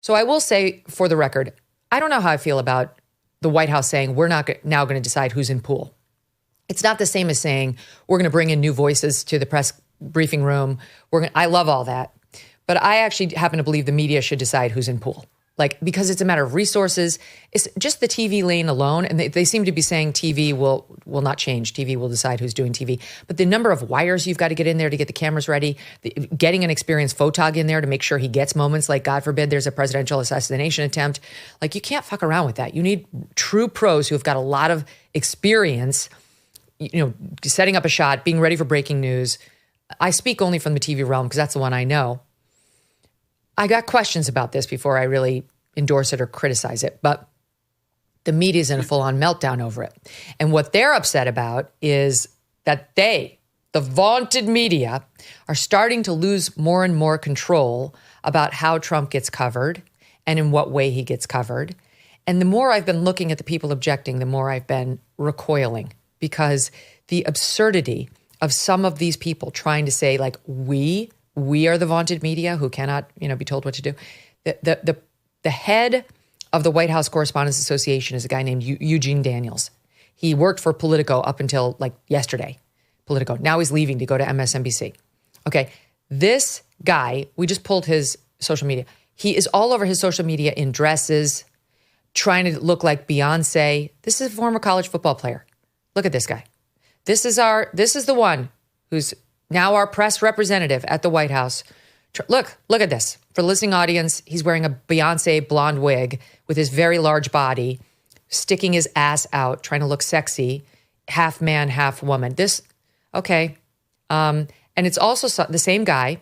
So I will say, for the record, I don't know how I feel about the White House saying we're not now going to decide who's in pool. It's not the same as saying we're going to bring in new voices to the press briefing room. I love all that. But I actually happen to believe the media should decide who's in pool. Because it's a matter of resources. It's just the TV lane alone. And they seem to be saying TV will not change. TV will decide who's doing TV. But the number of wires you've got to get in there to get the cameras ready, getting an experienced photog in there to make sure he gets moments like, God forbid, there's a presidential assassination attempt. You can't fuck around with that. You need true pros who have got a lot of experience, setting up a shot, being ready for breaking news. I speak only from the TV realm because that's the one I know. I got questions about this before I really endorse it or criticize it, but the media's in a full-on meltdown over it. And what they're upset about is that the vaunted media, are starting to lose more and more control about how Trump gets covered and in what way he gets covered. And the more I've been looking at the people objecting, the more I've been recoiling, because the absurdity of some of these people trying to say, we are the vaunted media who cannot, be told what to do. The head of the White House Correspondents Association is a guy named Eugene Daniels. He worked for Politico up until yesterday. Politico. Now he's leaving to go to MSNBC. Okay, this guy, we just pulled his social media. He is all over his social media in dresses, trying to look like Beyonce. This is a former college football player. Look at this guy. This is the one who's now our press representative at the White House. Look at this. For the listening audience, he's wearing a Beyonce blonde wig with his very large body, sticking his ass out, trying to look sexy, half man, half woman. Okay. And it's also the same guy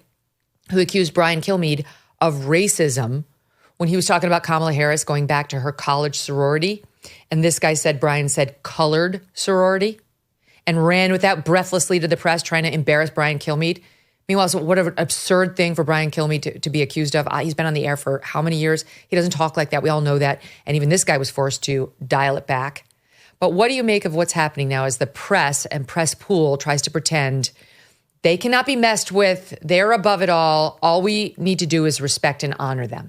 who accused Brian Kilmeade of racism when he was talking about Kamala Harris going back to her college sorority. And this guy said, Brian said, colored sorority, and ran with that breathlessly to the press, trying to embarrass Brian Kilmeade. Meanwhile, so what an absurd thing for Brian Kilmeade to be accused of. He's been on the air for how many years? He doesn't talk like that. We all know that. And even this guy was forced to dial it back. But what do you make of what's happening now as the press and press pool tries to pretend they cannot be messed with? They're above it all. All we need to do is respect and honor them.